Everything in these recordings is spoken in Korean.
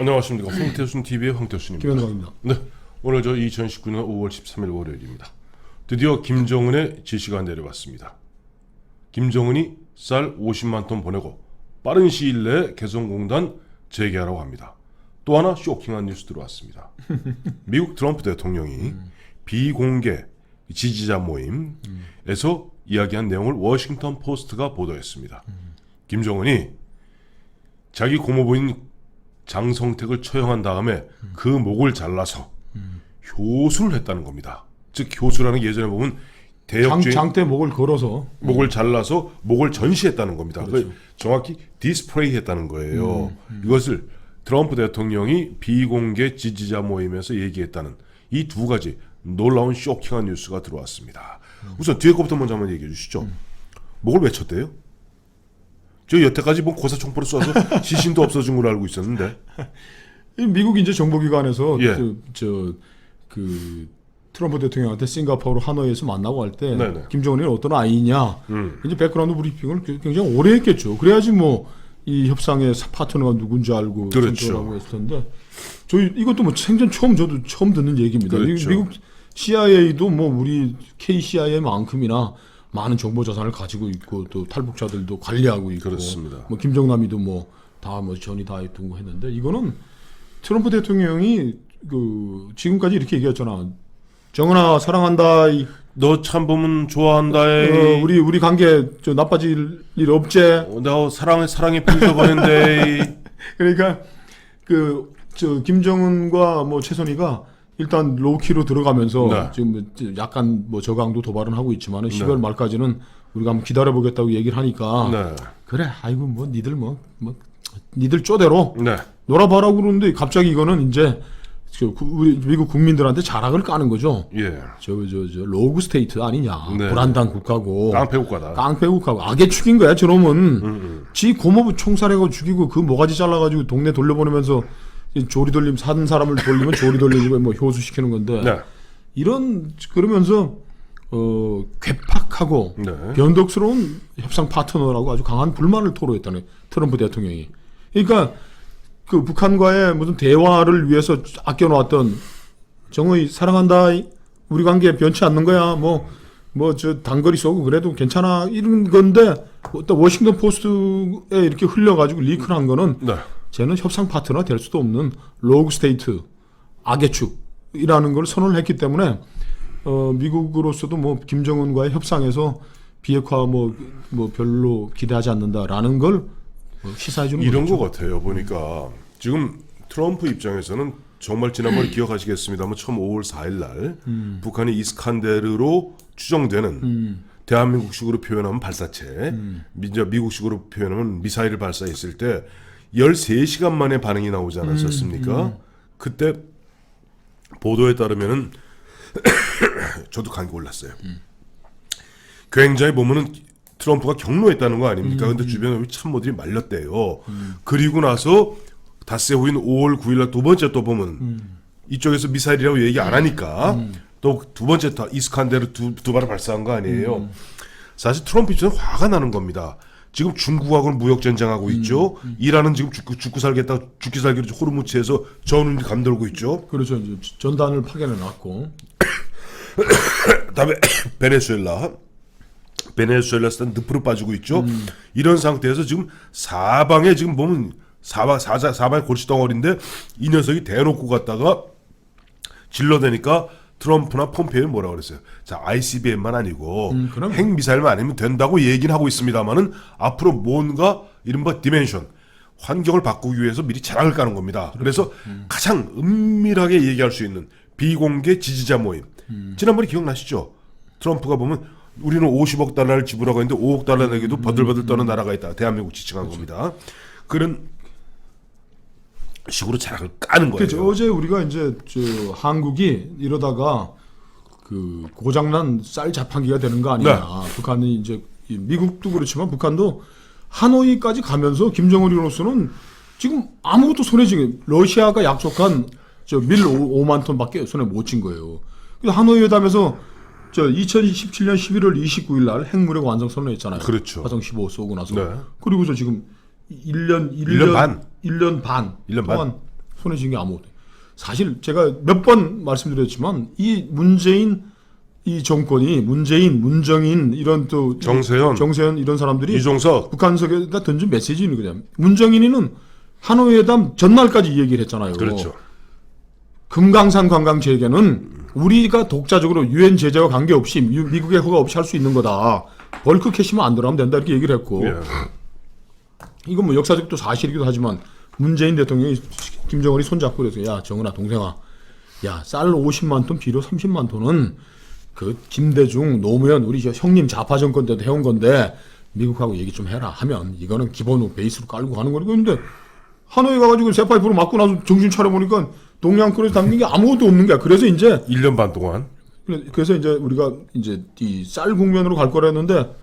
안녕하십니까. 황태순 TV의 황태순입니다. 김현광입니다. 네, 오늘 저 2019년 5월 13일 월요일입니다. 드디어 김정은의 지시가 내려왔습니다. 김정은이 쌀 50만 톤 보내고 빠른 시일 내에 개성공단 재개하라고 합니다. 또 하나 쇼킹한 뉴스 들어왔습니다. 미국 트럼프 대통령이 비공개 지지자 모임에서 이야기한 내용을 워싱턴 포스트가 보도했습니다. 김정은이 자기 고모부인 장성택을 처형한 다음에 그 목을 잘라서 효수를 했다는 겁니다. 즉 효수라는 게 예전에 보면 대역죄인 장대 목을 걸어서 목을 잘라서 목을 전시했다는 겁니다. 그렇죠. 정확히 디스플레이 했다는 거예요. 이것을 트럼프 대통령이 비공개 지지자 모임에서 얘기했다는 이 두 가지 놀라운 쇼킹한 뉴스가 들어왔습니다. 우선 뒤에 것부터 먼저 한번 얘기해 주시죠. 목을 왜 쳤대요? 저 여태까지 뭐 고사총포를 쏴서 시신도 없어진 걸로 알고 있었는데. 미국 이제 정보기관에서 예. 그 트럼프 대통령한테 싱가포르 하노이에서 만나고 할 때 네네. 김정은이 어떤 아이냐 이제 백그라운드 브리핑을 굉장히 오래 했겠죠. 그래야지 뭐 이 협상의 파트너가 누군지 알고 그렇죠. 선택하고 했을 텐데 저희 이것도 뭐 생전 저도 처음 듣는 얘기입니다. 그렇죠. 미국 CIA도 뭐 우리 KCIA만큼이나 많은 정보 자산을 가지고 있고 또 탈북자들도 관리하고 있고 그렇습니다. 뭐 김정남이도 뭐 다 뭐 전이 다 했던 거 했는데 이거는 트럼프 대통령이 그 지금까지 이렇게 얘기했잖아. 정은아 사랑한다. 너 참 보면 좋아한다. 우리 관계 저 나빠질 일 없제. 너 사랑에 빠져버린대. 그러니까 그 저 김정은과 뭐 최선희가 일단 로우키로 들어가면서 네. 지금 약간 뭐 저강도 도발은 하고 있지만은 10월 말까지는 우리가 한번 기다려보겠다고 얘기를 하니까 네. 그래 아이고 뭐 니들 니들 쪼대로 네. 놀아봐라고 그러는데 갑자기 이거는 이제 우리 미국 국민들한테 자락을 까는 거죠. 예. 저 로그 스테이트 아니냐. 네. 불안당 국가고 깡패국가다. 깡패국가고 악의 축인 거야. 저놈은 지 고모부 총살해고 죽이고 그 모가지 잘라가지고 동네 돌려보내면서 조리 돌림 사는 사람을 돌리면 조리 돌리고 뭐 효수시키는 건데 네. 이런 그러면서 괴팍하고 네. 변덕스러운 협상 파트너라고 아주 강한 불만을 토로했다는 트럼프 대통령이. 그러니까 그 북한과의 무슨 대화를 위해서 아껴놓았던 정의 사랑한다 우리 관계 변치 않는 거야 뭐 저 단거리 쏘고 그래도 괜찮아 이런 건데 또 워싱턴 포스트에 이렇게 흘려가지고 리크를 한 거는 네. 쟤는 협상 파트너 될 수도 없는 로그 스테이트 악의 축이라는 걸 선언을 했기 때문에 미국으로서도 뭐 김정은과의 협상에서 비핵화 뭐 별로 기대하지 않는다라는 걸 시사해주는 이런 거죠. 것 같아요. 보니까 지금 트럼프 입장에서는 정말 지난번에 기억하시겠습니다만 처음 5월 4일 날 북한이 이스칸데르로 추정되는 대한민국식으로 표현하면 발사체, 미국식으로 표현하면 미사일을 발사했을 때 13시간 만에 반응이 나오지 않았었습니까? 그때 보도에 따르면은 저도 감기 올랐어요. 굉장히 보면은 트럼프가 경로했다는 거 아닙니까? 근데 주변에 참모들이 말렸대요. 그리고 나서 닷새 후인 5월 9일 날 두 번째 또 보면 이쪽에서 미사일이라고 얘기 안 하니까 또 두 번째 이스칸데르 두 발을 발사한 거 아니에요. 사실 트럼프 입장에서 화가 나는 겁니다. 지금 중국하고는 무역 전쟁하고 있죠. 이란은 지금 죽고 살겠다 죽기 살기로 호르무즈에서 전운이 감돌고 있죠. 그렇죠. 이제 전단을 파견해 놨고. 그다음에 베네수엘라에서 늪으로 빠지고 있죠. 이런 상태에서 지금 사방에 지금 보면 사방에 골칫덩어리인데 이 녀석이 대놓고 갔다가 질러대니까 트럼프나 폼페이는 뭐라 그랬어요? 자, ICBM만 아니고 핵미사일만 아니면 된다고 얘기는 하고 있습니다만은 앞으로 뭔가 이른바 디멘션 환경을 바꾸기 위해서 미리 자락을 까는 겁니다. 그래서 가장 은밀하게 얘기할 수 있는 비공개 지지자 모임. 지난번에 기억나시죠? 트럼프가 보면 우리는 50억 달러를 지불하고 있는데 5억 달러 내기도 버들버들 떠는 나라가 있다. 대한민국 지칭한 겁니다. 그런 식으로 자락을 까는 거예요. 그렇죠. 어제 우리가 이제 한국이 이러다가 그 고장난 쌀 자판기가 되는 거 아니냐. 네. 북한이 이제 미국도 그렇지만 북한도 하노이까지 가면서 김정은으로서는 지금 아무것도 손에 쥐기 러시아가 약속한 밀 5만 톤밖에 손에 못 쥔 거예요. 그래서 하노이 회담에서 2017년 11월 29일 날 핵무력 완성 선언했잖아요. 그렇죠. 화성 15 쏘고 나서. 네. 그리고서 지금 1년 반 동안 손에 쥔 게 아무것도. 사실 제가 몇 번 말씀드렸지만 이 문재인 이 정권이 문정인 이런 또 정세현 이런 사람들이 이종석 북한석에다 던진 메시지는 그냥 문정인이는 하노이 회담 전날까지 이 얘기를 했잖아요. 그렇죠. 금강산 관광 재개는 우리가 독자적으로 유엔 제재와 관계없이 미국의 허가 없이 할 수 있는 거다. 벌크 캐시만 안 들어가면 된다 이렇게 얘기를 했고 예. 이건 뭐 역사적도 사실이기도 하지만 문재인 대통령이 김정은이 손잡고 그래서 야 정은아 동생아 야 쌀 50만 톤 비료 30만 톤은 그 김대중 노무현 우리 저 형님 좌파 정권 때도 해온 건데 미국하고 얘기 좀 해라 하면 이거는 기본 베이스로 깔고 가는 거니까 근데 하노이 가가지고 쇠파이프로 맞고 나서 정신 차려보니까 동양권에서 담긴 게 아무것도 없는 거야. 그래서 이제 1년 반 동안 그래서 이제 우리가 이제 이 쌀 국면으로 갈 거라 했는데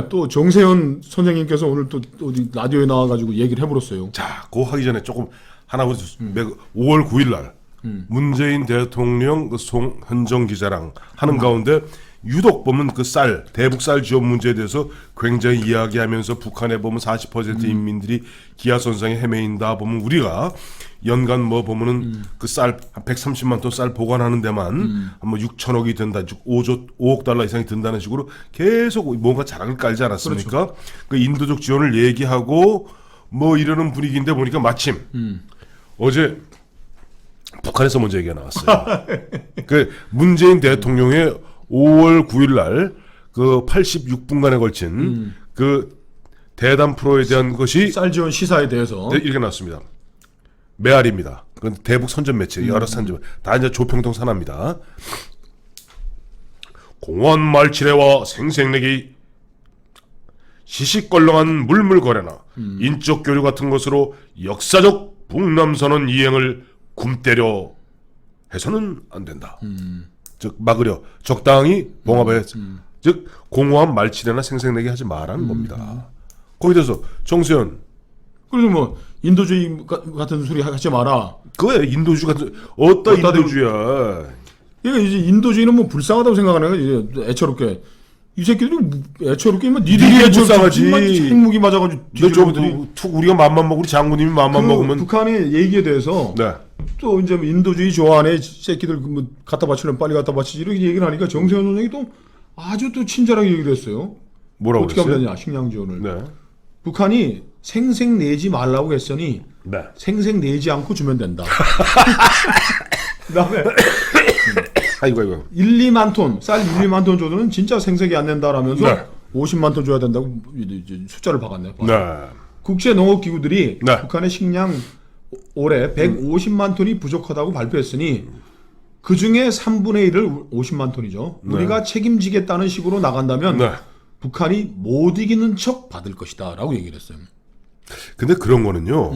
또 정세현 선생님께서 오늘 또 어디 라디오에 나와가지고 얘기를 해버렸어요. 자, 그거 하기 전에 조금 하나 5월 9일 날 문재인 대통령 그 송현정 기자랑 하는 가운데 유독 보면 그 대북 쌀 지원 문제에 대해서 굉장히 이야기하면서 북한에 보면 40% 인민들이 기아선상에 헤매인다 보면 우리가 연간 뭐 보면은 그 쌀 한 130만 톤 쌀 보관하는 데만 뭐 6천억이 든다, 5억 달러 이상이 든다는 식으로 계속 뭔가 자락을 깔지 않았습니까? 그렇죠. 그 인도적 지원을 얘기하고 뭐 이러는 분위기인데 보니까 마침 어제 북한에서 먼저 얘기가 나왔어요. 그 문재인 대통령의 5월 9일 날 그 86분간에 걸친 그 대담 프로에 대한 것이 쌀 지원 시사에 대해서 이렇게 나왔습니다. 메아리입니다. 그건 대북 선전 매체 여러 선전 다 이제 조평통 산하입니다. 공원 말치레와 생색내기 시시껄렁한 물물거래나 인적 교류 같은 것으로 역사적 북남선언 이행을 굼때려 해서는 안 된다. 즉 막으려 적당히 봉합해 즉 공허한 말치레나 생색내기 하지 말라는 겁니다. 거기에 대해서 정세현 그래서 뭐 인도주의 같은 소리 하지 마라. 그거야 인도주의 같은 어따 인도주의야. 이게 이제 인도주의는 뭐 불쌍하다고 생각하는 거야. 애처롭게 이 새끼들이 애처롭게 뭐 니들이 불쌍하지. 핵무기 맞아가지고 뒤집어들이 툭 우리가 맘만 먹고 우리 장군님이 맘만 먹으면 북한의 얘기에 대해서 네. 또 이제 인도주의 좋아하네 새끼들 뭐 갖다 바치면 빨리 갖다 바치지 이렇게 얘기를 하니까 정세현 선생이 또 아주 또 친절하게 얘기를 했어요. 뭐라고 어떻게 그랬어요? 하면 되냐 식량 지원을. 네. 북한이 생색 내지 말라고 했으니 네. 생색 내지 않고 주면 된다. 그다음에 아이고 1, 2만 톤, 쌀 1, 2만 톤 줘도는 진짜 생색이 안 낸다라면서 네. 50만 톤 줘야 된다고 이제 숫자를 박았네. 네. 국제 농업 기구들이 네. 북한의 식량 올해 150만 톤이 부족하다고 발표했으니 그 중에 3분의 1을 50만 톤이죠. 네. 우리가 책임지겠다는 식으로 나간다면 네. 북한이 못 이기는 척 받을 것이다라고 얘기를 했어요. 근데 그런 거는요.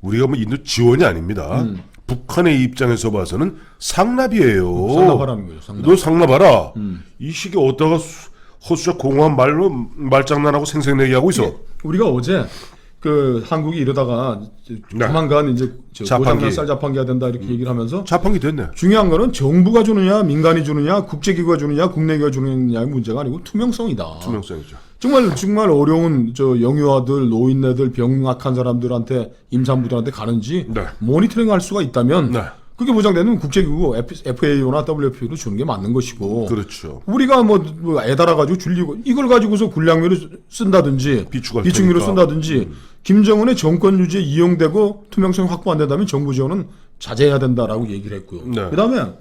우리가 뭐 인도 지원이 아닙니다. 북한의 입장에서 봐서는 상납이에요. 상납하라는 거죠. 상납. 너 상납하라. 이 시기에 어디다가 허수작 공허한 말로 말장난하고 생색내기 하고 있어. 우리가 어제 그 한국이 이러다가 조만간 이제 고장난 쌀 자판기가 된다 이렇게 얘기를 하면서 자판기 됐네. 중요한 거는 정부가 주느냐 민간이 주느냐 국제기구가 주느냐 국내기구가 주느냐의 문제가 아니고 투명성이다. 투명성이죠. 정말 어려운 저 영유아들, 노인네들, 병약한 사람들한테 임산부들한테 가는지 네. 모니터링할 수가 있다면 네. 그게 보장되는 국제기구 FAO나 WFP로 주는 게 맞는 것이고. 그렇죠. 우리가 뭐 애달아 가지고 줄리고 이걸 가지고서 군량미를 쓴다든지 비축미로 쓴다든지 김정은의 정권 유지에 이용되고 투명성이 확보 안 된다면 정부 지원은 자제해야 된다라고 얘기를 했고요. 네. 그다음에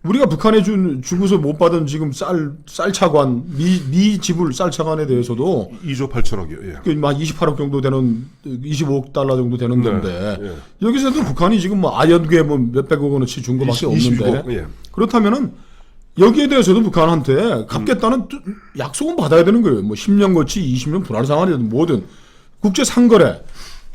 우리가 북한에 주고서 못 받은 지금 쌀 차관 미 지불 쌀 차관에 대해서도 2조 8천억이요. 예. 막 28억 정도 되는 25억 달러 정도 되는 네. 건데 예. 여기서도 북한이 지금 뭐 아연구에 뭐 몇백억 원어치 준 거밖에 없는데 22억, 예. 그렇다면은 여기에 대해서도 북한한테 갚겠다는 약속은 받아야 되는 거예요. 뭐 10년 거치 20년 불안 상황이든 뭐든 국제 상거래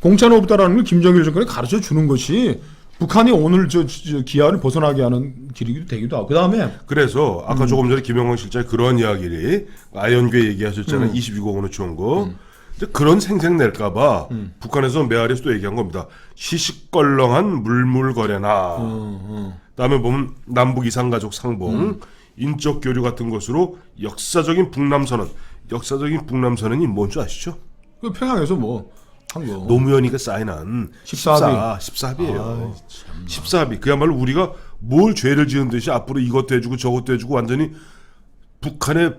공짜는 없다라는 걸 김정일 정권이 가르쳐 주는 것이 북한이 오늘 저 기아를 벗어나게 하는 길이기도 되기도 하고 그다음에 그래서 아까 조금 전에 김영광 실장이 그런 이야기를 아연궤 얘기하셨잖아요. 22억 원을 준 거. 근데 그런 생색 낼까봐 북한에서 메아리에서 또 얘기한 겁니다. 시시껄렁한 물물거래나 그다음에 보면 남북 이산가족 상봉 인적 교류 같은 것으로 역사적인 북남선언이 뭔 줄 아시죠? 그 평양에서 뭐 한 거. 노무현이가 사인한 14합이에요. 14합이 그야말로 우리가 뭘 죄를 지은 듯이 앞으로 이것도 해주고 저것도 해주고 완전히 북한의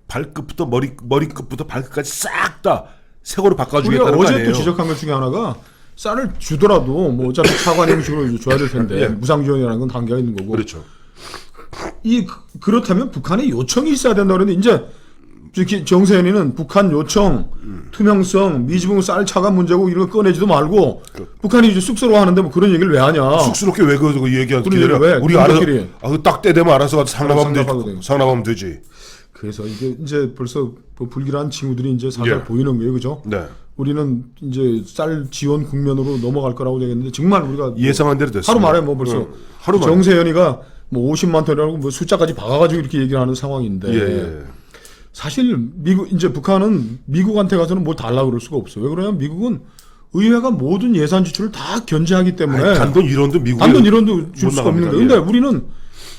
발끝부터 머리끝부터 발끝까지 싹 다 새거로 우리가 바꿔주겠다는 거 어제 아니에요. 또 지적한 것 중에 하나가 쌀을 주더라도 뭐 어차피 차관 형식으로 줘야 될 텐데 예. 무상 지원이라는 건 한계가 있는 거고. 그렇죠. 그렇다면 북한의 요청이 있어야 된다 그러는데 이제 특히 정세현이는 북한 요청, 투명성, 미지분 쌀 차관 문제고 이런 거 꺼내지도 말고 북한이 이제 쑥스러워하는데 뭐 그런 얘기를 왜 하냐? 쑥스럽게 왜 그거 얘기하는 우리 기다려? 왜? 우리 알아서 군대끼리. 딱때 되면 알아서 가서 상납하면 되고. 상납하면 되지. 그래서 이게 이제 벌써 뭐 불길한 징후들이 이제 살살 예. 보이는 거예요, 그죠? 네. 우리는 이제 쌀 지원 국면으로 넘어갈 거라고 얘기했는데 정말 우리가 예상한 대로 됐어요. 하루 만에 뭐 벌써 하루 만에. 정세현이가 뭐 50만 톤이라고 뭐 숫자까지 박아가지고 이렇게 얘기를 하는 상황인데 예. 사실 이제 북한은 미국한테 가서는 뭘 달라 그럴 수가 없어요. 왜 그러냐면 미국은 의회가 모든 예산 지출을 다 견제하기 때문에 아니, 단돈 1원도 미국에 단돈 1원도 줄 못 수가 없는 나갑니다. 거예요. 근데 우리는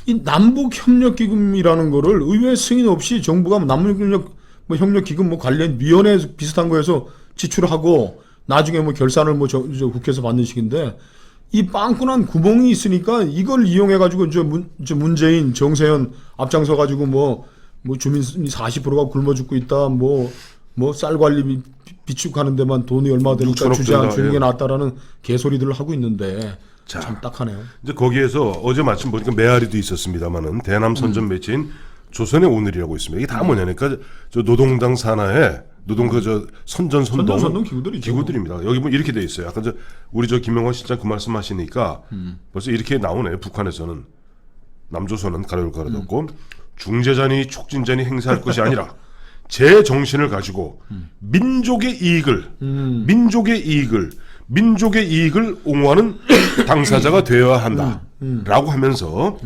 이 남북협력기금이라는 거를 의회 승인 없이 정부가 남북협력기금 뭐 관련 위원회 비슷한 거에서 지출하고 나중에 뭐 결산을 뭐 저 국회에서 받는 식인데 이 빵꾸난 구멍이 있으니까 이걸 이용해 가지고 이제 문재인 정세현 앞장서 가지고 뭐 주민 40%가 굶어 죽고 있다 뭐 쌀 관리 비축하는 데만 돈이 얼마 되니까 6천억 주지 않 된다. 주는 게 예. 낫다라는 개소리들을 하고 있는데 자. 참 딱하네요. 이제 거기에서 어제 마침 보니까 메아리도 있었습니다만은 대남 선전 매체인 조선의 오늘이라고 있습니다. 이게 다 뭐냐니까 저 노동당 산하에 노동 저 선전 선동 기구들이죠. 기구들입니다. 여기 뭐 이렇게 돼 있어요. 아까 우리 김영환 실장 그 말씀하시니까 벌써 이렇게 나오네. 북한에서는 남조선은 가로를 가로닫고 중재자니 촉진자니 행사할 것이 아니라 제 정신을 가지고 민족의 이익을 옹호하는 당사자가 되어야 한다라고 하면서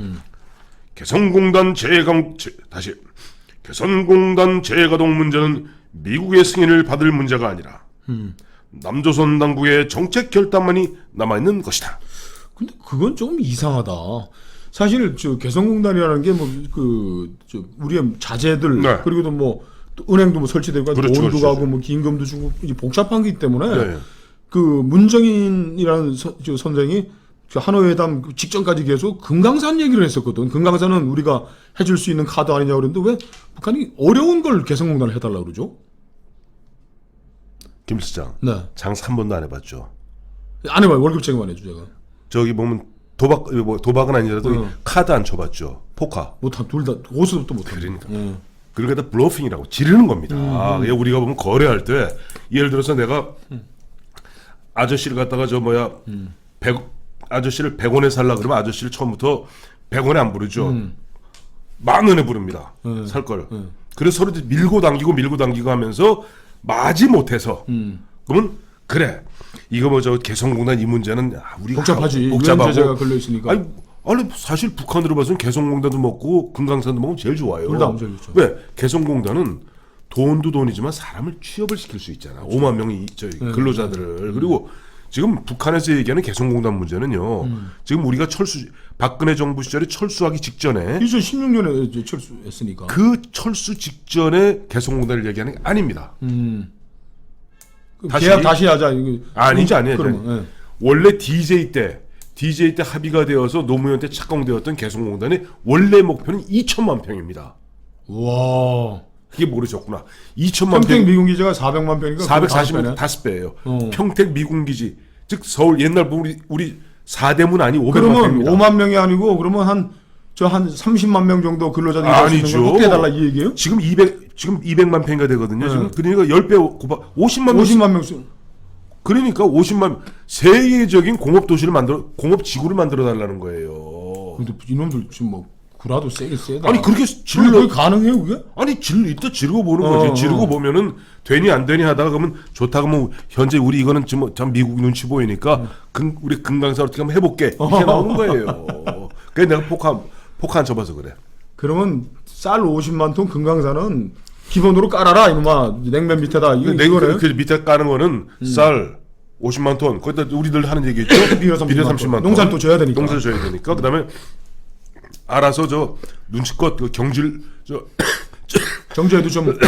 개성공단 재가동 문제는 미국의 승인을 받을 문제가 아니라 남조선 당국의 정책 결단만이 남아있는 것이다. 근데 그건 조금 이상하다. 사실 저 개성공단이라는 게 우리의 자재들 네. 그리고도 뭐 또 은행도 뭐 설치되고 그렇죠, 돈도 그렇죠. 가고 뭐 긴금도 주고 이제 복잡한 게 때문에 네. 그 문정인이라는 선생이 그 하노이 회담 직전까지 계속 금강산 얘기를 했었거든. 금강산은 우리가 해줄 수 있는 카드 아니냐 그랬는데 왜 북한이 어려운 걸 개성공단을 해달라 그러죠? 김 실장 네. 장사 한 번도 안 해봤죠. 안 해봐요. 월급 제공만 해줘 제가. 저기 보면 도박은 아니라도 카드 안 쳐봤죠. 포카. 못한 둘 다 고수도 못한. 그러니까. 그러니까 다 블러핑이라고 지르는 겁니다. 우리가 보면 거래할 때 예를 들어서 내가 아저씨를 갖다가 아저씨를 100원에 살라 그러면 아저씨를 처음부터 100원에 안 부르죠. 10,000원에 부릅니다. 살 걸. 그래서 서로 밀고 당기고 하면서 마지 못해서 그러면 그래 이거 저 개성공단 이 문제는 우리가 복잡하지. 복잡하고 제재가 걸려 있으니까. 아니 사실 북한으로 봐서는 개성공단도 먹고 금강산도 먹으면 제일 좋아요. 둘 다 제일 좋죠. 왜? 개성공단은 돈도 돈이지만 사람을 취업을 시킬 수 있잖아. 5만 명의 근로자들을. 그리고 지금 북한에서 얘기하는 개성공단 문제는요. 지금 우리가 박근혜 정부 시절에 철수하기 직전에 2016년에 이제 철수했으니까. 그 철수 직전에 개성공단을 얘기하는 게 아닙니다. 다시 하자. 이거. 아니지. 그러면, 원래 DJ 때 합의가 되어서 노무현 때 착공되었던 개성공단의 원래 목표는 2천만 평입니다. 와. 그게 모르셨구나. 2천만 평택 평, 미군 기지가 400만 평이니까 440만 5배예요. 평택 미군 기지, 즉 서울 옛날 보면 우리 사대문 아니 500만 그러면 평입니다. 5만 명이 아니고 그러면 한 30만 명 정도 근로자들이 일할 수 있는 걸 아니죠. 확대해달라 이 얘기예요? 지금 200만 평이가 되거든요. 지금 그러니까 10배 곱하 50만 명. 50만 명씩. 그러니까 50만 세계적인 공업 지구를 만들어 달라는 거예요. 근데 이놈들 지금 뭐 구라도 세다. 아니 그렇게 그게 가능해요 그게? 아니 일단 지르고 보는 거지. 지르고 보면은 되니 안 되니 하다가 그러면 좋다 그러면 현재 우리 이거는 지금 참 미국 눈치 보이니까 우리 금강산 어떻게 한번 해볼게 이렇게 나오는 거예요. 그래서 내가 포카 안 쳐봐서 그래. 그러면 쌀 50만 톤 금강산은 기본으로 깔아라 이놈아. 냉면 밑에다 이거네. 그 밑에 까는 거는 쌀 50만 톤 거기다 우리들 하는 얘기죠. 비료 30만 톤. 농사를 또 줘야 되니까. 그다음에 알아서 눈치껏 그 경질 정제에도 좀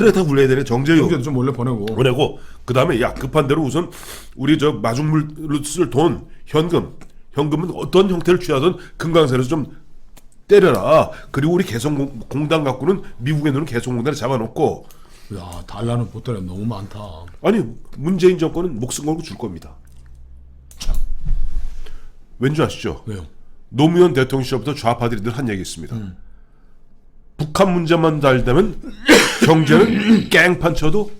트레타 굴려야 되는 정재유 경제도 좀 원래 보내고. 그 다음에 야 급한 대로 우선 우리 저 마중물로 쓸 돈 현금은 어떤 형태를 취하든 금강산에서 좀 때려라. 그리고 우리 개성공단 갖고는 미국에 있는 개성공단에 잡아놓고 야 달러는 보따리 너무 많다. 아니 문재인 정권은 목숨 걸고 줄 겁니다. 왠지 아시죠? 왜요? 노무현 대통령 시절부터 좌파들이 늘 한 얘기 있습니다. 북한 문제만 잘 되면 경제는 깽판 쳐도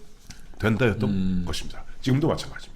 된다였던 것입니다. 지금도 마찬가지입니다.